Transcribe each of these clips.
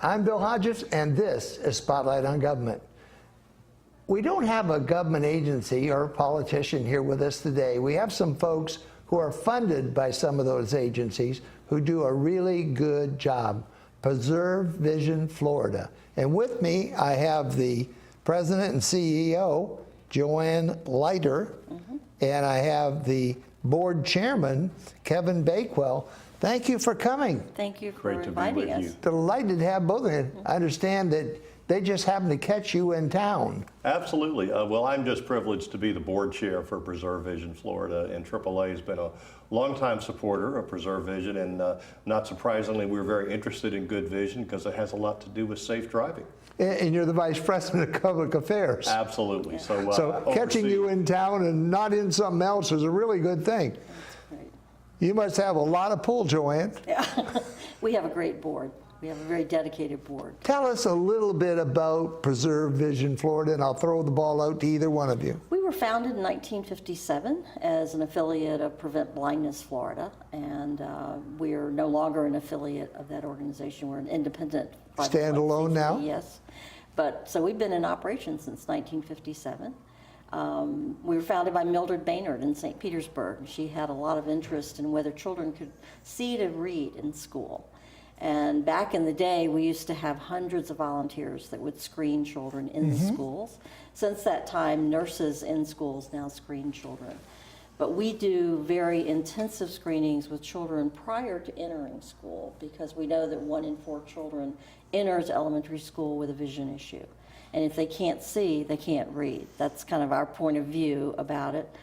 I'm Bill Hodges, and this is Spotlight on Government. We don't have a government agency or a politician here with us today. We have some folks who are funded by some of those agencies who do a really good job. Preserve Vision Florida. And with me, I have the president and CEO, Joanne Leiter, and I have the board chairman, Kevin Bakewell. Thank you for coming. Thank you for inviting us. Delighted to have both of you. I understand that they just happened to catch you in town. Absolutely. Well, I'm just privileged to be the board chair for Preserve Vision Florida, and AAA has been a longtime supporter of Preserve Vision, and not surprisingly, we're very interested in good vision because it has a lot to do with safe driving. And you're the vice president of public affairs. Absolutely. Yeah. So catching you in town and not in something else is a really good thing. You must have a lot of pull, Joanne. Yeah, we have a great board. We have a very dedicated board. Tell us a little bit about Preserve Vision Florida, and I'll throw the ball out to either one of you. We were founded in 1957 as an affiliate of Prevent Blindness Florida, and we're no longer an affiliate of that organization. We're an independent. Standalone now? Yes. But so we've been in operation since 1957. We were founded by Mildred Baynard in St. Petersburg. She had a lot of interest in whether children could see to read in school. And back in the day, we used to have hundreds of volunteers that would screen children in the schools. Since that time, nurses in schools now screen children. But we do very intensive screenings with children prior to entering school, because we know that 1 in 4 children enters elementary school with a vision issue. And if they can't see, they can't read. That's kind of our point of view about it,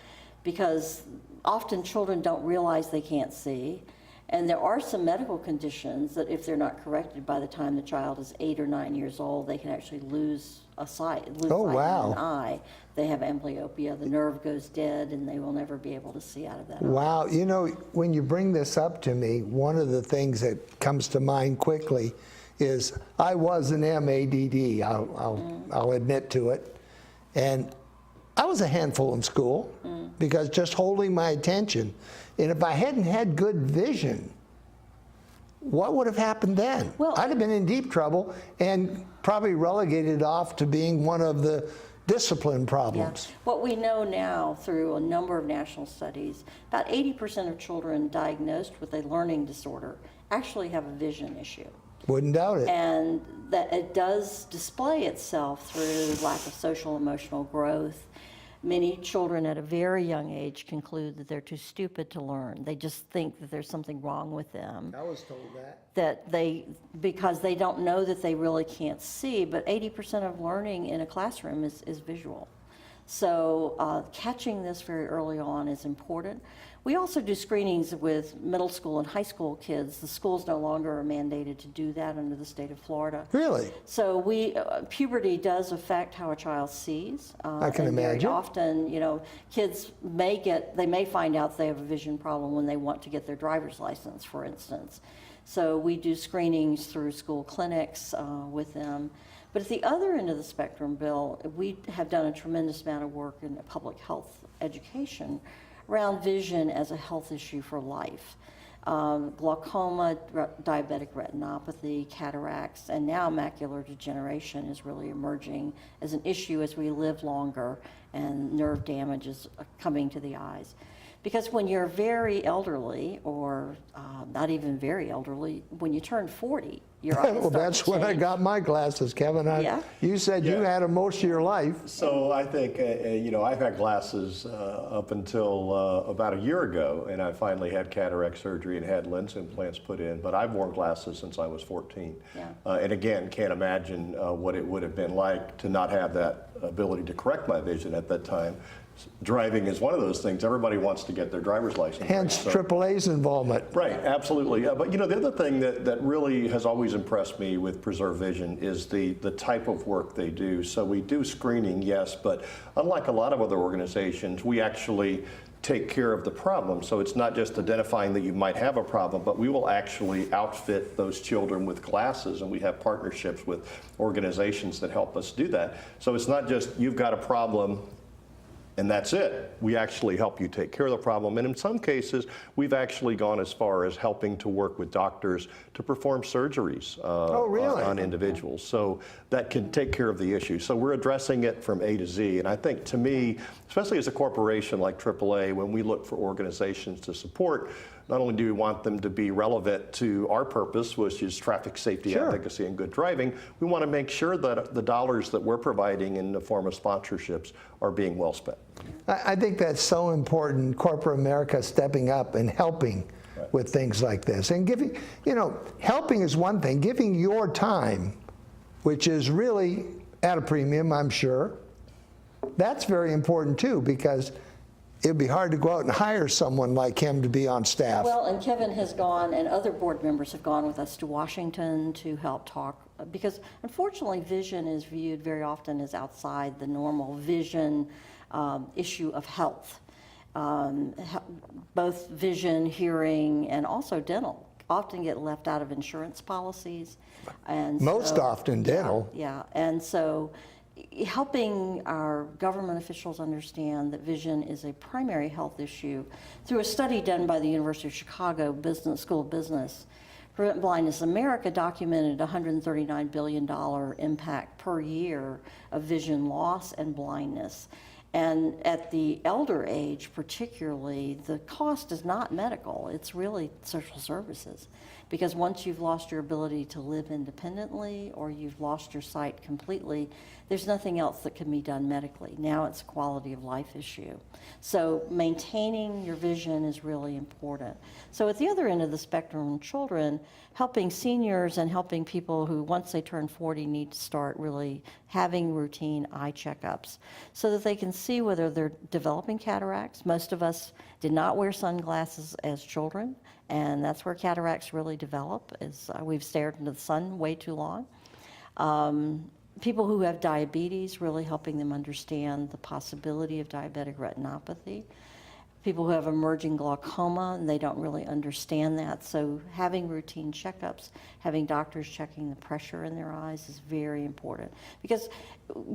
because often children don't realize they can't see. And there are some medical conditions that if they're not corrected by the time the child is 8 or 9 years old, they can actually lose sight in an eye. They have amblyopia, the nerve goes dead, and they will never be able to see out of that eye. Wow, you know, when you bring this up to me, one of the things that comes to mind quickly is I was an MADD, I'll admit to it. And I was a handful in school because just holding my attention. And if I hadn't had good vision, what would have happened then? Well, I'd have been in deep trouble and probably relegated off to being one of the discipline problems. Yeah. What we know now through a number of national studies, about 80% of children diagnosed with a learning disorder actually have a vision issue. Wouldn't doubt it. And that it does display itself through lack of social emotional growth. Many children at a very young age conclude that they're too stupid to learn. They just think that there's something wrong with them. I was told that. Because they don't know that they really can't see, but 80% of learning in a classroom is visual. So catching this very early on is important. We also do screenings with middle school and high school kids. The schools no longer are mandated to do that under the state of Florida. Really? So puberty does affect how a child sees. I can imagine. Very often, you know, kids may find out they have a vision problem when they want to get their driver's license, for instance. So we do screenings through school clinics with them. But at the other end of the spectrum, Bill, we have done a tremendous amount of work in public health education around vision as a health issue for life. Glaucoma, diabetic retinopathy, cataracts, and now macular degeneration is really emerging as an issue as we live longer and nerve damage is coming to the eyes. Because when you're very elderly, or not even very elderly, when you turn 40, your eyes well, that's when I got my glasses, Kevin. You said you had them most of your life. So I think, you know, I've had glasses up until about a year ago, and I finally had cataract surgery and had lens implants put in, but I've worn glasses since I was 14. Yeah. And again, can't imagine what it would have been like to not have that ability to correct my vision at that time. Driving is one of those things. Everybody wants to get their driver's license. Hence AAA's involvement. Right, absolutely. But you know, the other thing that really has always impressed me with Preserve Vision is the type of work they do. So we do screening, yes, but unlike a lot of other organizations, we actually take care of the problem. So it's not just identifying that you might have a problem, but we will actually outfit those children with glasses, and we have partnerships with organizations that help us do that. So it's not just you've got a problem, and that's it. We actually help you take care of the problem. And in some cases, we've actually gone as far as helping to work with doctors to perform surgeries on individuals. So that can take care of the issue. So we're addressing it from A to Z. And I think, to me, especially as a corporation like AAA, when we look for organizations to support, not only do we want them to be relevant to our purpose, which is traffic safety, advocacy, and good driving, we want to make sure that the dollars that we're providing in the form of sponsorships are being well spent. I think that's so important, corporate America stepping up and helping with things like this. And giving, helping is one thing. Giving your time, which is really at a premium, I'm sure, that's very important too, because it'd be hard to go out and hire someone like him to be on staff. Well, and Kevin has gone, and other board members have gone with us to Washington to help talk, because unfortunately vision is viewed very often as outside the normal vision issue of health. Both vision, hearing, and also dental often get left out of insurance policies. And Most often dental. Yeah, and so helping our government officials understand that vision is a primary health issue through a study done by the University of Chicago School of Business. Prevent Blindness America documented $139 billion impact per year of vision loss and blindness. And at the elder age particularly, the cost is not medical, it's really social services. Because once you've lost your ability to live independently or you've lost your sight completely, there's nothing else that can be done medically. Now it's a quality of life issue. So maintaining your vision is really important. So at the other end of the spectrum, children, helping seniors and helping people who once they turn 40 need to start really having routine eye checkups so that they can see whether they're developing cataracts. Most of us did not wear sunglasses as children, and that's where cataracts really develop, is we've stared into the sun way too long. People who have diabetes, really helping them understand the possibility of diabetic retinopathy. People who have emerging glaucoma, and they don't really understand that. So having routine checkups, having doctors checking the pressure in their eyes is very important. Because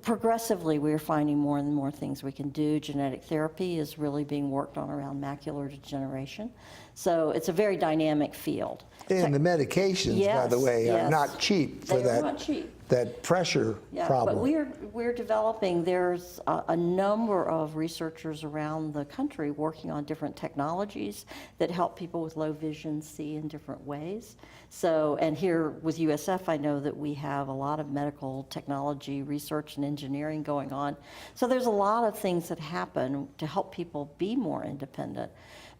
progressively, we're finding more and more things we can do. Genetic therapy is really being worked on around macular degeneration. So it's a very dynamic field. And the medications, by the way, are not cheap for They are not cheap. that pressure problem. But we're developing, there's a number of researchers around the country working on different technologies that help people with low vision see in different ways. So, and here with USF, I know that we have a lot of medical technology research and engineering going on. So there's a lot of things that happen to help people be more independent.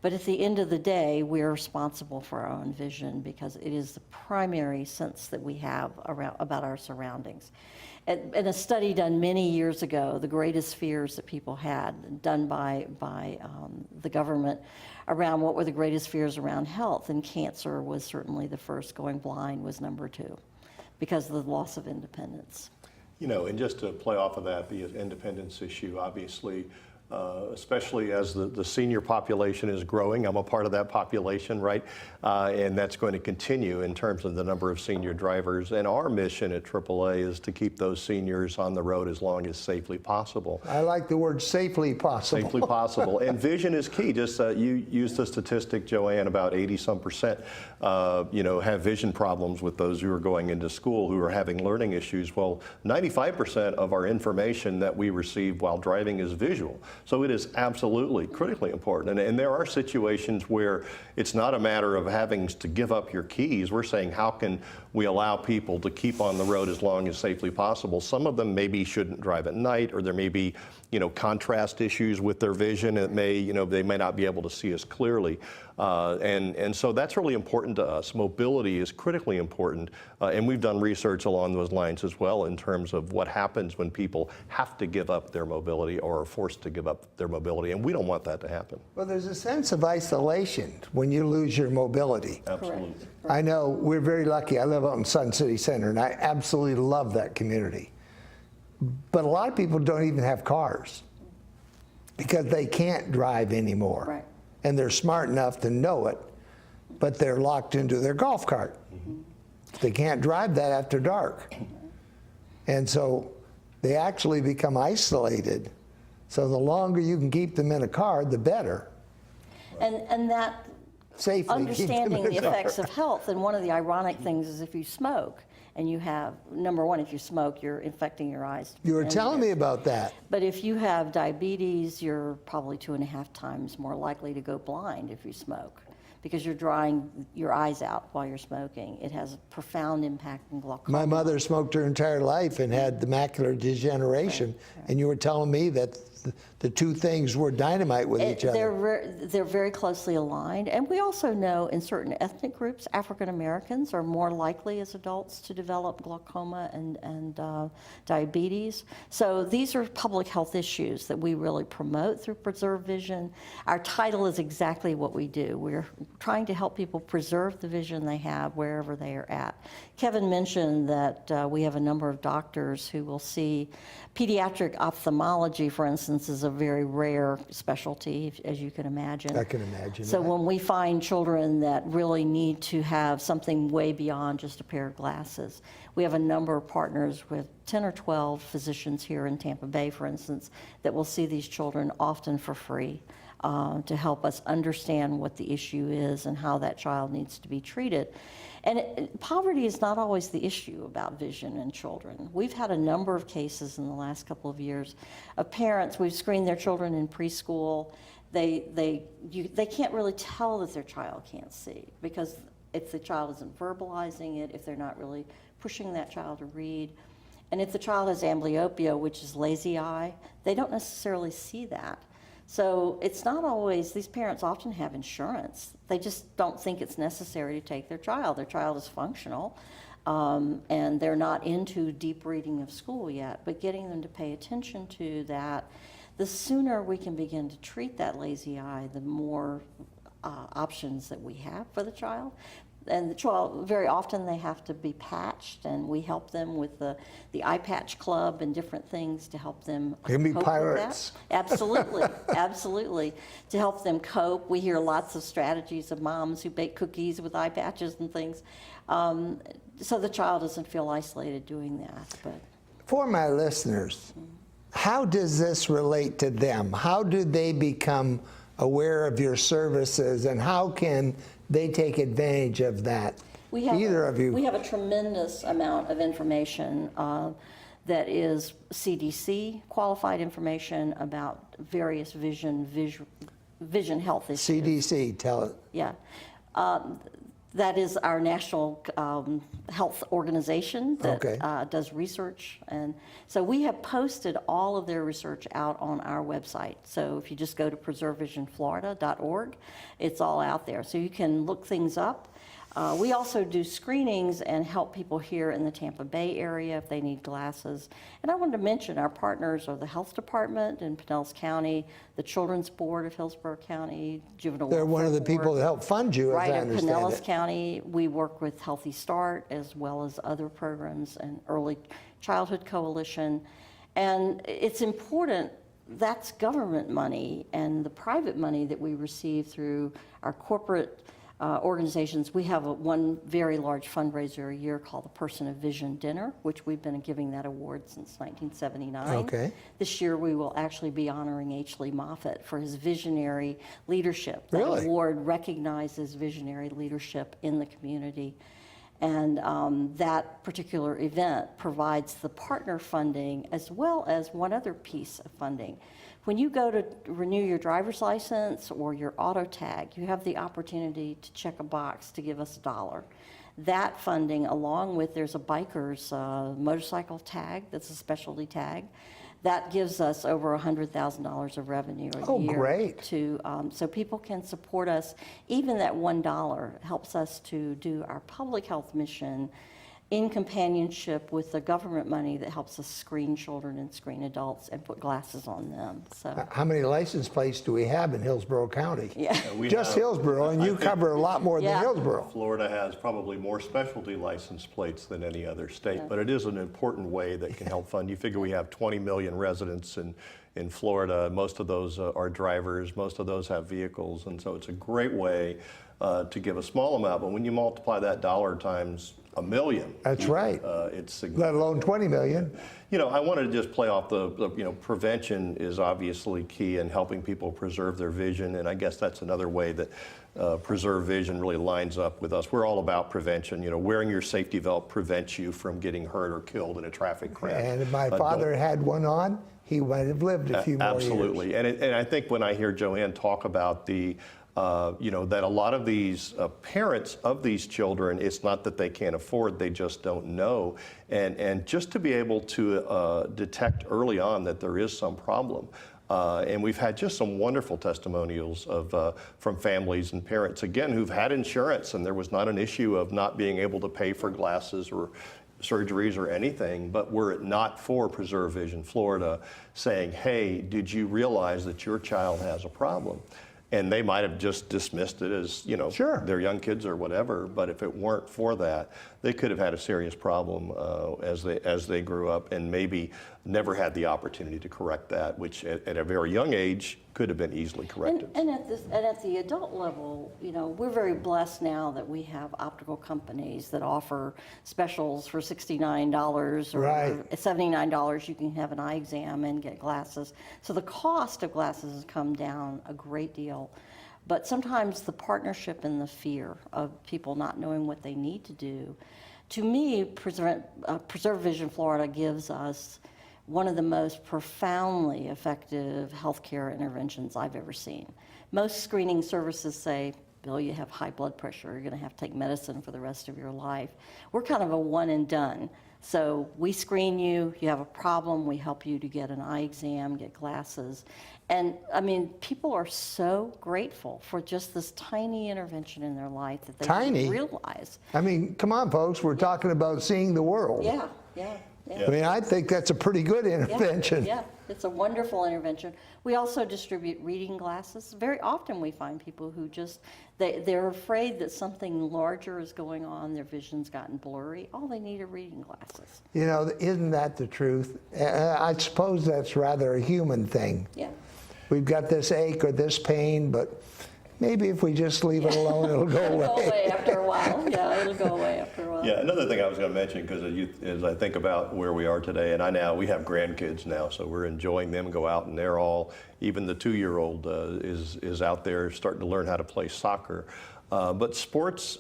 But at the end of the day, we're responsible for our own vision because it is the primary sense that we have about our surroundings. In a study done many years ago, the greatest fears that people had, done by the government, around what were the greatest fears around health, and cancer was certainly the first, going blind was number 2, because of the loss of independence. And just to play off of that, the independence issue, obviously, especially as the senior population is growing. I'm a part of that population, right? And that's going to continue in terms of the number of senior drivers. And our mission at AAA is to keep those seniors on the road as long as safely possible. I like the word safely possible. Safely possible. And vision is key. Just you used the statistic, Joanne, about 80-some%, have vision problems with those who are going into school, who are having learning issues. Well, 95% of our information that we receive while driving is visual. So it is absolutely critically important. And there are situations where it's not a matter of having to give up your keys. We're saying, how can we allow people to keep on the road as long as safely possible? Some of them maybe shouldn't drive at night, or there may be, contrast issues with their vision. It may, they may not be able to see as clearly. And so that's really important to us. Mobility is critically important. And we've done research along those lines as well in terms of what happens when people have to give up their mobility or are forced to give up their mobility. And we don't want that to happen. Well, there's a sense of isolation when you lose your mobility. Absolutely. Correct. I know we're very lucky. I live out in Sun City Center, and I absolutely love that community. But a lot of people don't even have cars because they can't drive anymore. Right. And they're smart enough to know it, but they're locked into their golf cart. They can't drive that after dark. And so they actually become isolated. So the longer you can keep them in a car, the better. And that Safely keep them understanding in the a car. effects of health, and one of the ironic things is if you smoke, and you have, number one, if you smoke, you're infecting your eyes. You were telling me about that. But if you have diabetes, you're probably 2.5 times more likely to go blind if you smoke, because you're drying your eyes out while you're smoking. It has a profound impact on glaucoma. My mother smoked her entire life and had the macular degeneration, and you were telling me that the two things were dynamite with each other. They're very closely aligned, and we also know in certain ethnic groups, African Americans are more likely as adults to develop glaucoma and diabetes. So these are public health issues that we really promote through Preserve Vision. Our title is exactly what we do. We're trying to help people preserve the vision they have wherever they are at. Kevin mentioned that we have a number of doctors who will see pediatric ophthalmology, for instance, is a very rare specialty, as you can imagine. I can imagine So that. when we find children that really need to have something way beyond just a pair of glasses, we have a number of partners with 10 or 12 physicians here in Tampa Bay, for instance, that will see these children often for free to help us understand what the issue is and how that child needs to be treated. And poverty is not always the issue about vision in children. We've had a number of cases in the last couple of years of parents, we've screened their children in preschool. They can't really tell that their child can't see, because if the child isn't verbalizing it, if they're not really pushing that child to read, and if the child has amblyopia, which is lazy eye, they don't necessarily see that. So it's not always, these parents often have insurance. They just don't think it's necessary to take their child. Their child is functional, and they're not into deep reading of school yet, but getting them to pay attention to that, the sooner we can begin to treat that lazy eye, the more options that we have for the child. And the child, very often they have to be patched, and we help them with the eye patch club and different things to help them They can be cope pirates. with that. Absolutely, absolutely. To help them cope, we hear lots of strategies of moms who bake cookies with eye patches and things, so the child doesn't feel isolated doing that. But For my listeners, how does this relate to them? How do they become aware of your services, and how can they take advantage of that? Either of you. We have a tremendous amount of information that is CDC qualified information about various vision health issues. CDC, tell it. Yeah. That is our national health organization that does research. And so we have posted all of their research out on our website. So if you just go to preservevisionflorida.org, it's all out there. So you can look things up. We also do screenings and help people here in the Tampa Bay area if they need glasses. And I wanted to mention our partners are the Health Department in Pinellas County, the Children's Board of Hillsborough County, Juvenile They're one of the Welfare people Board. that help fund you, as Right, I in understand Pinellas it. County, we work with Healthy Start as well as other programs and Early Childhood Coalition. And it's important, that's government money, and the private money that we receive through our corporate organizations. We have one very large fundraiser a year called the Person of Vision Dinner, which we've been giving that award since 1979. Okay. This year we will actually be honoring H. Lee Moffitt for his visionary leadership. That Really? award recognizes visionary leadership in the community. And that particular event provides the partner funding as well as one other piece of funding. When you go to renew your driver's license or your auto tag, you have the opportunity to check a box to give us $1. That funding, along with there's a biker's motorcycle tag that's a specialty tag, that gives us over $100,000 of revenue a year. Oh, great. So people can support us. Even that $1 helps us to do our public health mission in companionship with the government money that helps us screen children and screen adults and put glasses on them. So, How many license plates do we have in Hillsborough County? yeah. We Just have- Hillsborough, and I you think cover a lot more Yeah. than Hillsborough. Florida has probably more specialty license plates than any other state, but it is an important way that can help fund. You figure we have 20 million residents in Florida. Most of those are drivers. Most of those have vehicles, and so it's a great way to give a small amount. But when you multiply that dollar times 1 million. That's right. It's significant. Let alone 20 million. You know, I wanted to just play off prevention is obviously key in helping people preserve their vision, and I guess that's another way that Preserve Vision really lines up with us. We're all about prevention. You know, wearing your safety belt prevents you from getting hurt or killed in a traffic crash. And if my father had one on, he might have lived a few more years. Absolutely. And I think when I hear Joanne talk about that a lot of these parents of these children, it's not that they can't afford, they just don't know. And just to be able to detect early on that there is some problem. And we've had just some wonderful testimonials from families and parents, again, who've had insurance and there was not an issue of not being able to pay for glasses or surgeries or anything, but were it not for Preserve Vision Florida saying, hey, did you realize that your child has a problem? And they might have just dismissed it as, you know, Sure. they're young kids or whatever, but if it weren't for that, they could have had a serious problem as they grew up and maybe never had the opportunity to correct that, which at a very young age could have been easily corrected. And at the adult level, you know, we're very blessed now that we have optical companies that offer specials for $69 or Right. $79. You can have an eye exam and get glasses. So the cost of glasses has come down a great deal. But sometimes the partnership and the fear of people not knowing what they need to do, to me, Preserve Vision Florida gives us one of the most profoundly effective healthcare interventions I've ever seen. Most screening services say, Bill, you have high blood pressure, you're going to have to take medicine for the rest of your life. We're kind of a one and done. So we screen you, you have a problem, we help you to get an eye exam, get glasses. And I mean, people are so grateful for just this tiny intervention in their life that they Tiny? didn't realize. I mean, come on, folks, we're talking about seeing the world. Yeah. I mean, I think that's a pretty good intervention. Yeah, it's a wonderful intervention. We also distribute reading glasses. Very often we find people who just, they're afraid that something larger is going on, their vision's gotten blurry. All they need are reading glasses. You know, isn't that the truth? I suppose that's rather a human thing. Yeah. We've got this ache or this pain, but maybe if we just leave it alone, it'll go away. It'll go away after a while. Yeah, it'll go away after a while. Yeah, another thing I was going to mention, because as I think about where we are today, and we have grandkids now, so we're enjoying them, go out, and they're all, even the 2-year-old is out there starting to learn how to play soccer. But sports,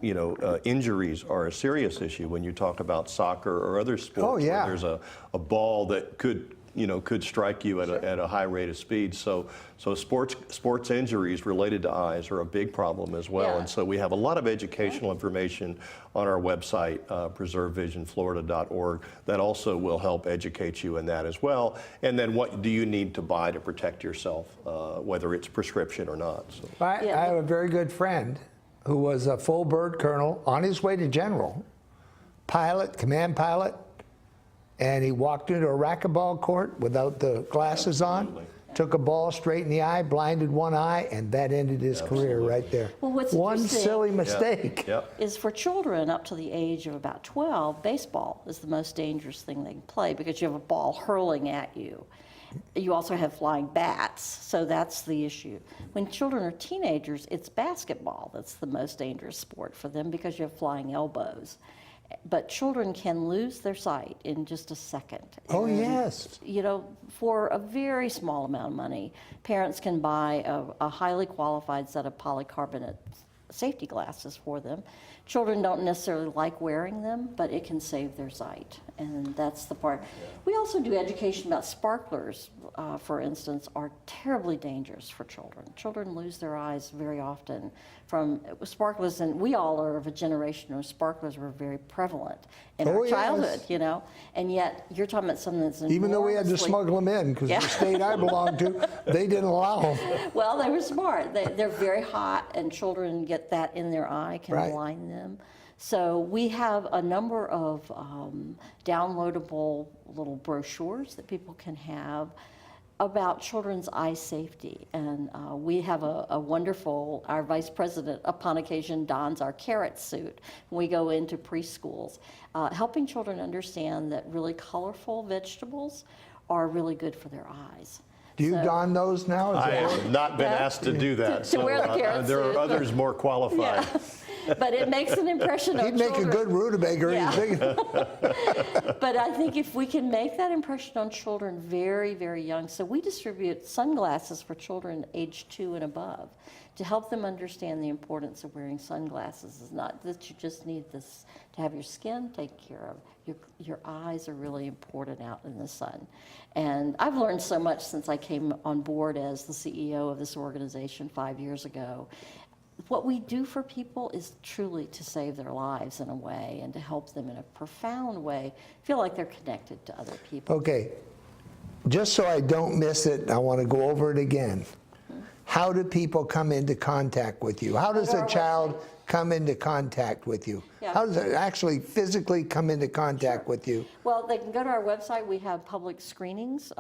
injuries are a serious issue when you talk about soccer or other sports. Oh, yeah. Where there's a ball that could strike you at a high rate of speed. So sports injuries related to eyes are a big problem as well. Yeah. And so we have a lot of educational information on our website, preservevisionflorida.org, that also will help educate you in that as well. And then what do you need to buy to protect yourself, whether it's prescription or not. So. I have a very good friend who was a full bird colonel on his way to general, command pilot, and he walked into a racquetball court without the glasses on, took a ball straight in the eye, blinded one eye, and that ended his career right there. Well, what's one interesting silly mistake. is for children up to the age of about 12, baseball is the most dangerous thing they can play because you have a ball hurling at you. You also have flying bats, so that's the issue. When children are teenagers, it's basketball that's the most dangerous sport for them because you have flying elbows. But children can lose their sight in just a second. Oh, And, yes. You know, for a very small amount of money, parents can buy a highly qualified set of polycarbonate safety glasses for them. Children don't necessarily like wearing them, but it can save their sight, and that's the part. We also do education about sparklers, for instance, are terribly dangerous for children. Children lose their eyes very often from sparklers, and we all are of a generation where sparklers were very prevalent in our childhood, you know, and yet you're talking about something that's Even though we had to smuggle them in, because the state I belonged to, they didn't allow them. Well, they were smart. They're very hot, and children get that in their eye, can blind them. So we have a number of downloadable little brochures that people can have about children's eye safety. And we have a wonderful, our vice president upon occasion dons our carrot suit when we go into preschools, helping children understand that really colorful vegetables are really good for their eyes. Do you don those now? I have not been asked to do that, To wear the carrot there are suit. others more qualified. but it makes an impression on He'd make children. a good rutabaga. Yeah. He's big. But I think if we can make that impression on children very, very young, so we distribute sunglasses for children age 2 and above to help them understand the importance of wearing sunglasses. It's not that you just need this to have your skin taken care of. Your eyes are really important out in the sun. And I've learned so much since I came on board as the CEO of this organization 5 years ago. What we do for people is truly to save their lives in a way and to help them in a profound way feel like they're connected to other people. Okay, just so I don't miss it, I want to go over it again. How do people come into contact with you? How does a child come into contact with you? Yeah. How does it actually physically come into contact with you? Well, they can go to our website. We have public screenings.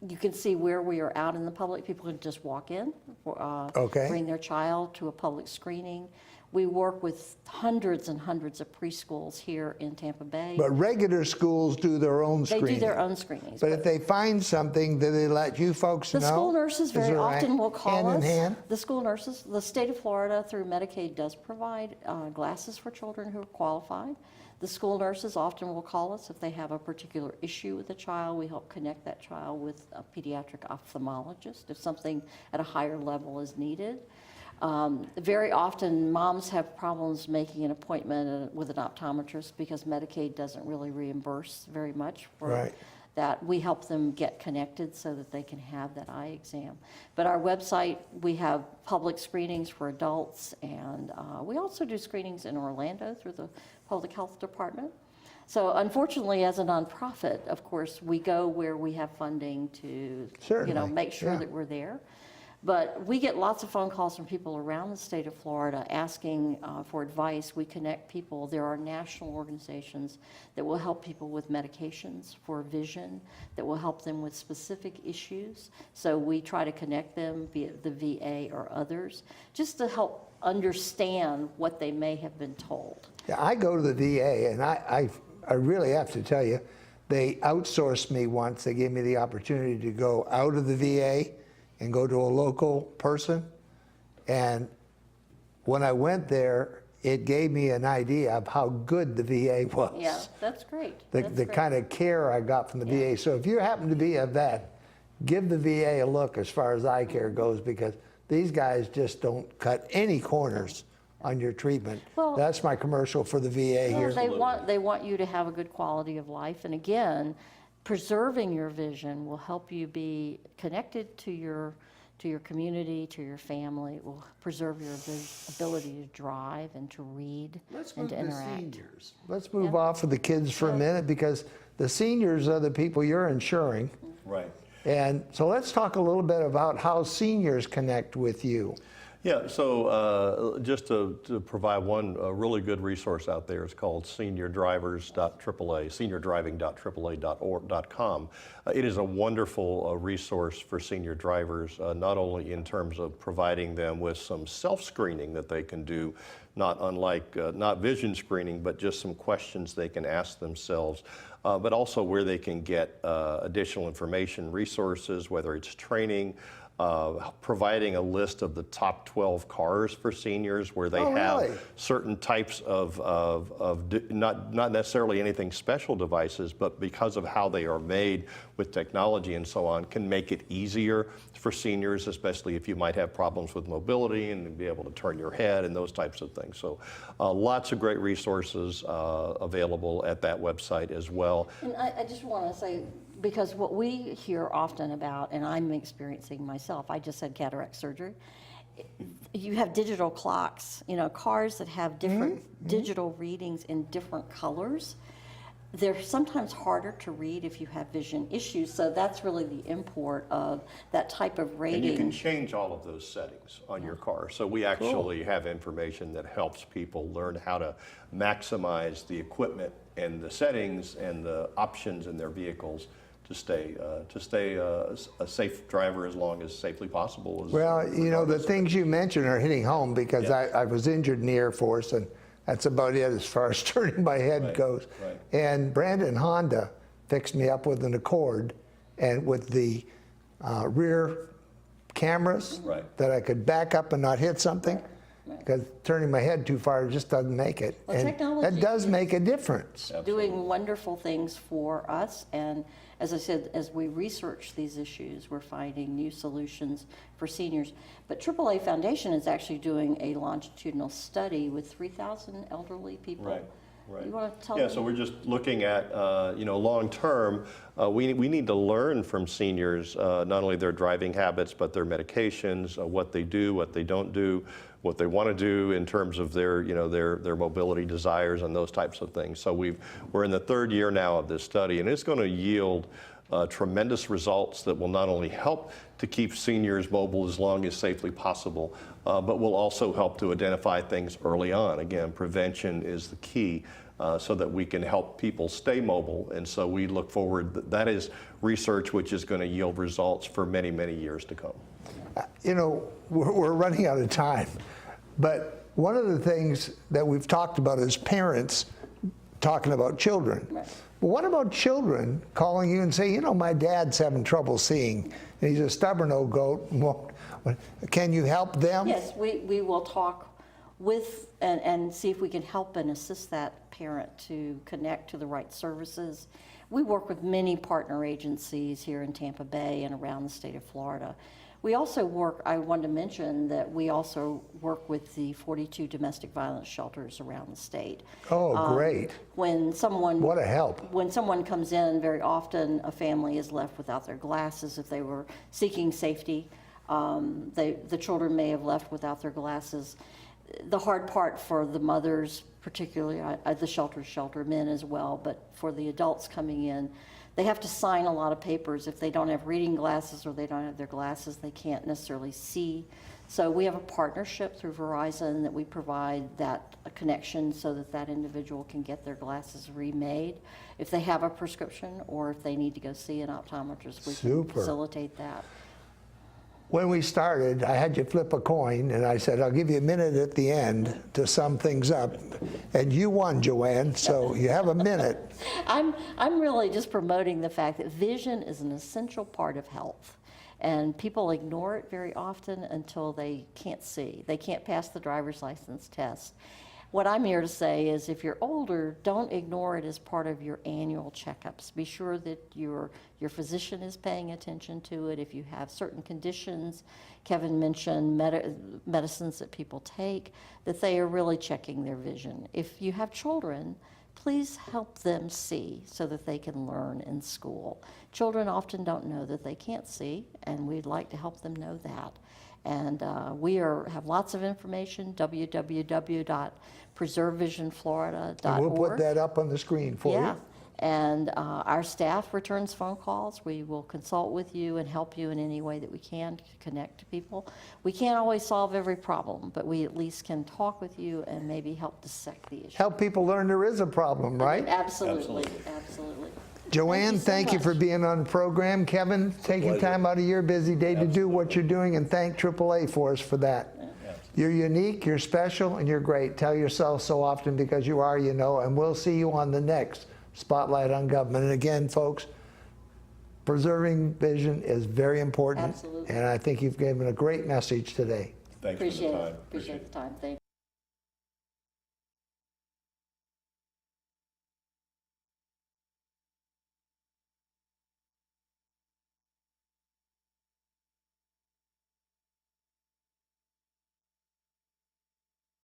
You can see where we are out in the public. People can just walk in, Okay. bring their child to a public screening. We work with hundreds and hundreds of preschools here in Tampa Bay. But regular schools do their own They screening. do their own screenings. But if they find something, do they let you folks know? The school nurses Is very there a often will call hand us. in hand? The school nurses, the state of Florida through Medicaid does provide glasses for children who are qualified. The school nurses often will call us if they have a particular issue with a child. We help connect that child with a pediatric ophthalmologist if something at a higher level is needed. Very often moms have problems making an appointment with an optometrist because Medicaid doesn't really reimburse very much for Right. that. We help them get connected so that they can have that eye exam. But our website, we have public screenings for adults, and we also do screenings in Orlando through the Public Health Department. So unfortunately, as a nonprofit, of course, we go where we have funding to Certainly, make sure yeah. that we're there. But we get lots of phone calls from people around the state of Florida asking for advice. We connect people. There are national organizations that will help people with medications for vision, that will help them with specific issues. So we try to connect them, be it the VA or others, just to help understand what they may have been told. Yeah, I go to the VA, and I really have to tell you, they outsourced me once. They gave me the opportunity to go out of the VA and go to a local person. And when I went there, it gave me an idea of how good the VA was. Yeah, that's great. The That's great. kind of care I got from the Yeah. VA. So if you happen to be a vet, give the VA a look as far as eye care goes, because these guys just don't cut any corners on your treatment. Well- That's my commercial for the VA Well, here. they want you to have a good quality of life, and again, preserving your vision will help you be connected to your community, to your family. It will preserve your ability to drive and to read and to interact. seniors. Let's move off of the kids for a minute, because the seniors are the people you're insuring. Right. And so let's talk a little bit about how seniors connect with you. Yeah, so just to provide one really good resource out there, it's called seniordrivers.AAA, seniordriving.AAA.com. It is a wonderful resource for senior drivers, not only in terms of providing them with some self-screening that they can do, not unlike, not vision screening, but just some questions they can ask themselves, but also where they can get additional information, resources, whether it's training, providing a list of the top 12 cars for seniors where they have really? certain types of not necessarily anything special devices, but because of how they are made with technology and so on, can make it easier for seniors, especially if you might have problems with mobility and be able to turn your head and those types of things. So lots of great resources available at that website as well. And I just want to say, because what we hear often about, and I'm experiencing myself, I just had cataract surgery. You have digital clocks, cars that have different digital readings in different colors. They're sometimes harder to read if you have vision issues, so that's really the import of that type of rating. And you can change all of those settings on your car. So we actually have information that helps people learn how to maximize the equipment and the settings and the options in their vehicles to stay a safe driver as long as safely possible. Well, the things you mentioned are hitting home, because Yeah. I was injured in the Air Force, and that's about it as far as turning my head goes. right. And Brandon Honda fixed me up with an Accord and with the rear cameras Right. that I could back up and not hit something. because turning my head too far just doesn't make it. Well, And technology that does is- make a difference. doing wonderful things for us. And as I said, as we research these issues, we're finding new solutions for seniors. But AAA Foundation is actually doing a longitudinal study with 3,000 elderly people. Right. Right. You want to tell Yeah, me? so we're just looking at, long term, we need to learn from seniors, not only their driving habits, but their medications, what they do, what they don't do, what they want to do in terms of their mobility desires and those types of things. So we're in the third year now of this study, and it's going to yield tremendous results that will not only help to keep seniors mobile as long as safely possible, but will also help to identify things early on. Again, prevention is the key so that we can help people stay mobile. And so we look forward, that is research which is going to yield results for many, many years to come. We're running out of time, but one of the things that we've talked about is parents talking about children. Right. But what about children calling you and saying, my dad's having trouble seeing, and he's a stubborn old goat. Can you help them? Yes, we will talk with and see if we can help and assist that parent to connect to the right services. We work with many partner agencies here in Tampa Bay and around the state of Florida. We also work, I wanted to mention that we also work with the 42 domestic violence shelters around the state. Oh, great. When someone What a help. When someone comes in, very often a family is left without their glasses if they were seeking safety. The children may have left without their glasses. The hard part for the mothers, particularly the shelter men as well, but for the adults coming in, they have to sign a lot of papers. If they don't have reading glasses or they don't have their glasses, they can't necessarily see. So we have a partnership through Verizon that we provide that connection so that individual can get their glasses remade if they have a prescription or if they need to go see an optometrist. We can facilitate that. When we started, I had you flip a coin, and I said, I'll give you a minute at the end to sum things up. And you won, Joanne, so you have a minute. I'm really just promoting the fact that vision is an essential part of health. And people ignore it very often until they can't see. They can't pass the driver's license test. What I'm here to say is if you're older, don't ignore it as part of your annual checkups. Be sure that your physician is paying attention to it. If you have certain conditions, Kevin mentioned medicines that people take, that they are really checking their vision. If you have children, please help them see so that they can learn in school. Children often don't know that they can't see, and we'd like to help them know that. And we have lots of information, www.preservevisionflorida.org. We'll put that up on the screen for you. And our staff returns phone calls. We will consult with you and help you in any way that we can to connect to people. We can't always solve every problem, but we at least can talk with you and maybe help dissect the issue. Help people learn there is a problem, right? Absolutely. Joanne, thank you for being on the program. Kevin, taking time out of your busy day to do what you're doing, and thank AAA for us for that. You're unique, you're special, and you're great. Tell yourself so often because you are, and we'll see you on the next Spotlight on Government. And again, folks, preserving vision is very important. Absolutely. And I think you've given a great message today. Thanks for the time. Appreciate the time. Thank you.